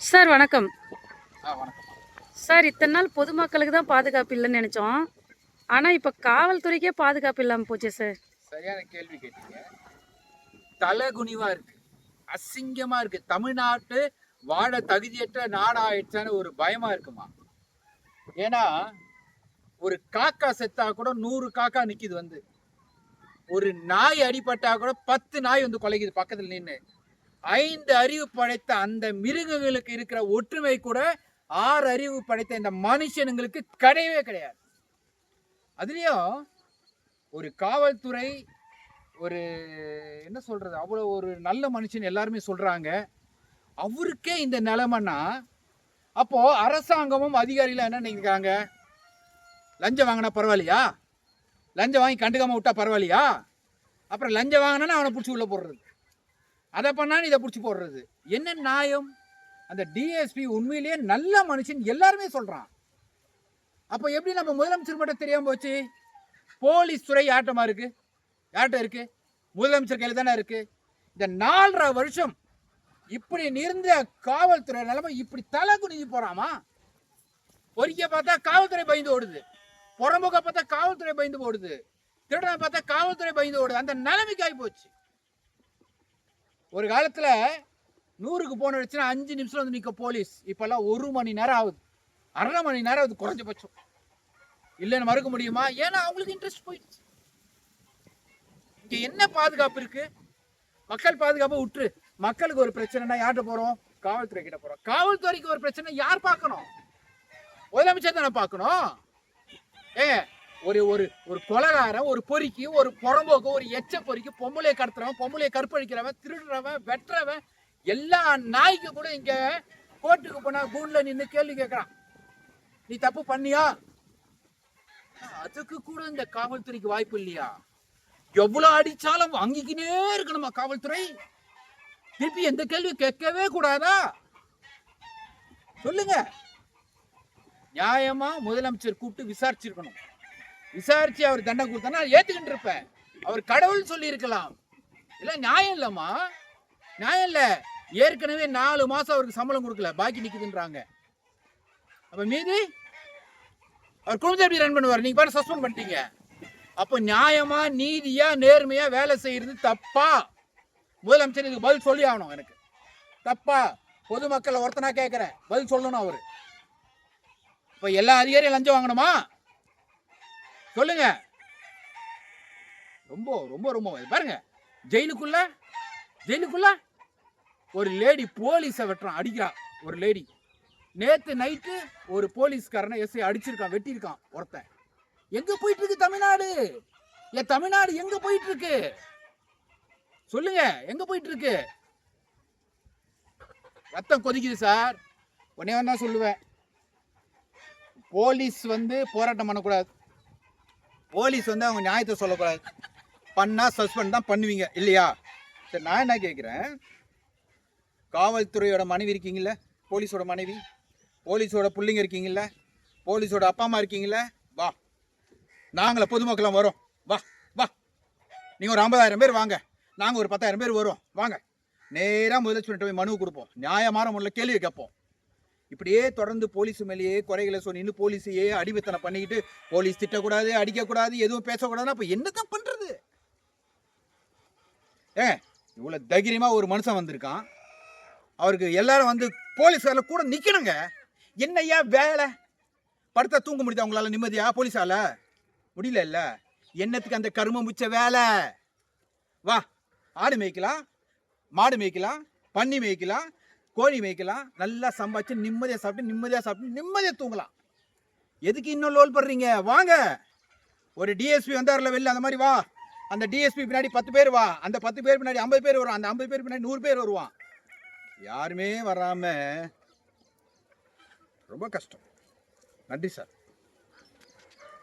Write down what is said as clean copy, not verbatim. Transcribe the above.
Sir வணக்கம். வணக்கம். Sir இத்தனை நாள் பொதுமக்களுக்கு தான் பாதுகாப்பு இல்லைன்னு நினச்சோம். ஆனால் இப்போ காவல்துறைக்கே பாதுகாப்பு இல்லாமல் போச்சே சார். சரியான கேள்வி கேட்டீங்க. தலைகுனிவா இருக்கு, அசிங்கமா இருக்கு. தமிழ்நாட்டு வாழ தகுதியற்ற நாடாயிடுச்சான்னு ஒரு பயமா இருக்குமா? ஏன்னா ஒரு காக்கா செத்தா கூட 100 காக்கா நிக்குது வந்து. ஒரு நாய் அடிபட்டா கூட 10 நாய் வந்து கொலைக்குது பக்கத்துல நின்று. 5 அறிவு படைத்த அந்த மிருகங்களுக்கு இருக்கிற ஒற்றுமை கூட 6 அறிவு படைத்த இந்த மனுஷனுங்களுக்கு கிடையவே கிடையாது. அதுலயும் ஒரு காவல்துறை ஒரு என்ன சொல்றது, அவ்வளவு ஒரு நல்ல மனுஷன் எல்லாருமே சொல்றாங்க. அவருக்கே இந்த நிலைமைன்னா அப்போ அரசாங்கமும் அதிகாரிகளும் என்ன நினைக்கிறாங்க? லஞ்சம் வாங்கினா பரவாயில்லையா? லஞ்சம் வாங்கி கண்டுக்காம விட்டா பரவாயில்லையா? அப்புறம் லஞ்சம் வாங்கினா அவனை பிடிச்சி உள்ள போடுறது, அதை பண்ணான்னு இதை பிடிச்சி போடுறது. என்ன நியாயம்? அந்த டிஎஸ்பி உண்மையிலேயே நல்ல மனுஷன் எல்லாருமே சொல்றான். அப்போ எப்படி நம்ம முதலமைச்சர் மட்டும் தெரியாம போச்சு? போலீஸ் துறை யார்ட்டமா இருக்கு? யார்கிட்ட இருக்கு? முதலமைச்சர் கையில் தானே இருக்கு. இந்த 4.5 வருஷம் இப்படி நிறந்த காவல்துறை நிலைமை இப்படி தலை குனிஞ்சு போறாமா? பொறிக்க பார்த்தா காவல்துறை பயந்து ஓடுது, புறமுக பார்த்தா காவல்துறை பயந்து ஓடுது, திருடனை பார்த்தா காவல்துறை பயந்து ஓடுது. அந்த நிலைமைக்கு ஆகி போச்சு. ஒரு காலத்துல 100க்கு போன வச்சுன்னா 5 நிமிஷம் வந்து நிற்க போலீஸ். இப்பெல்லாம் 1 மணி நேரம் ஆகுது, 1/2 மணி நேரம் ஆகுது குறைஞ்சபட்சம். இல்லைன்னு மறுக்க முடியுமா? ஏன்னா அவங்களுக்கு இன்ட்ரெஸ்ட் போயிடுச்சு. இங்க என்ன பாதுகாப்பு இருக்கு? மக்கள் பாதுகாப்பை விட்டுரு. மக்களுக்கு ஒரு பிரச்சனைனா யார்கிட்ட போறோம்? காவல்துறை கிட்ட போறோம். காவல்துறைக்கு ஒரு பிரச்சனை யார் பார்க்கணும்? முதலமைச்சர் தானே பார்க்கணும். ஒரு ஒரு ஒரு கொலகாரன், ஒரு பொறிக்கு, ஒரு புறம்போக்கு, ஒரு எச்ச பொறிக்கு, பொம்பளையை கடத்துறவன், பொம்பளையை கற்பழிக்கிறவன், திருடுறவன், வெட்டுறவன், எல்லா நாய்க்கு கூட இங்க கோர்ட்டுக்கு போனா கூண்ல நின்று கேள்வி கேட்கறான், நீ தப்பு பண்ணியா? அதுக்கு கூட இந்த காவல்துறைக்கு வாய்ப்பு இல்லையா? எவ்வளவு அடிச்சாலும் வாங்கிக்கினே இருக்கணுமா காவல்துறை? திருப்பி எந்த கேள்வி கேட்கவே கூடாதா? சொல்லுங்க. நியாயமா முதலமைச்சர் கூப்பிட்டு விசாரிச்சிருக்கணும். விசாரிச்சு அவர் தண்டனை கொடுத்தா ஏத்துக்கிட்டு இருப்பேன். அவர் கடவுள் சொல்லி இருக்கலாம். இல்ல நியாயம் இல்லம்மா, நியாயம் இல்ல. ஏற்கனவே 4 மாசம் அவருக்கு சம்பளம் கொடுக்கல, பாக்கி நிக்குதுன்றாங்க. அப்ப மீதி அவர் குடும்பத்தை எப்படி ரன் பண்ணுவார்? நீங்க பாரு சஸ்பெண்ட் பண்ணிட்டீங்க. அப்ப நியாயமா, நீதியா, நேர்மையா வேலை செய்யறது தப்பா? முதலமைச்சர் இதுக்கு பதில் சொல்லி ஆகணும். எனக்கு தப்பா? பொதுமக்கள் ஒருத்தனா கேட்கிறேன், பதில் சொல்லணும் அவரு. இப்ப எல்லா அதிகாரியும் லஞ்சம் வாங்கணுமா? சொல்லுங்க. ரொம்ப ரொம்ப ரொம்ப பாருங்க. ஜெயிலுக்குள்ள ஒரு லேடி போலீஸை வெட்டுறான், அடிக்கிறான். ஒரு லேடி நேத்து நைட்டு ஒரு போலீஸ்காரனை எஸ்ஐ அடிச்சிருக்கான், வெட்டியிருக்கான் ஒருத்தன். எங்க போயிட்டு இருக்கு தமிழ்நாடு? என் தமிழ்நாடு எங்க போயிட்டு இருக்கு? சொல்லுங்க, எங்க போயிட்டு இருக்கு? ரத்தம் கொதிக்குது சார். ஒன்னே ஒன்னா சொல்லுவேன், போலீஸ் வந்து போராட்டம் பண்ணக்கூடாது. போலீஸ் வந்து அவங்க நியாயத்தை சொல்லக்கூடாது. பண்ணா சஸ்பெண்ட் தான் பண்ணுவீங்க இல்லையா? சரி, நான் என்ன கேட்குறேன், காவல்துறையோட மனைவி இருக்கீங்கள, போலீஸோட மனைவி, போலீஸோட பிள்ளைங்க இருக்கீங்கள, போலீஸோட அப்பா அம்மா இருக்கீங்கள, வா நாங்கள பொதுமக்களும் வரோம், வா வா. நீங்கள் ஒரு 50,000 பேர் வாங்க, நாங்கள் ஒரு 10,000 பேர் வரோம், வாங்க. நேராக முதலமைச்சர்கிட்ட போய் மனு கொடுப்போம், நியாயமான முறையில் கேள்வி கேட்போம். இப்படியே தொடர்ந்து போலீஸ் மேலேயே குறைகளை சொல்லி இன்னும் போலீஸையே அடிமைத்தனை பண்ணிக்கிட்டு போலீஸ் திட்டக்கூடாது, அடிக்கக்கூடாது, எதுவும் பேசக்கூடாதுன்னா அப்போ என்னதான் பண்ணுறது? இவ்வளோ தைரியமாக ஒரு மனுஷன் வந்திருக்கான், அவருக்கு எல்லாரும் வந்து போலீஸாரில் கூட நிற்கணுங்க. என்னையா வேலை? படுத்தா தூங்க முடியுது அவங்களால நிம்மதியா? போலீஸால முடியல இல்ல. என்னத்துக்கு அந்த கரும முச்ச வேலை? வா, ஆடு மேய்க்கலாம், மாடு மேய்க்கலாம், பன்னி மேய்க்கலாம், கோழி மேய்க்கலாம், நல்லா சம்பாதிச்சு நிம்மதியாக சாப்பிட்டு நிம்மதியாக தூங்கலாம். எதுக்கு இன்னும் லோல் படுறீங்க? வாங்க. ஒரு டிஎஸ்பி வந்தார்ல வெளில, அந்த மாதிரி வா. அந்த டிஎஸ்பி பின்னாடி 10 பேர் வா, அந்த 10 பேர் பின்னாடி 50 பேர் வருவான், அந்த 50 பேர் பின்னாடி 100 பேர் வருவான். யாருமே வராம ரொம்ப கஷ்டம். நன்றி சார்.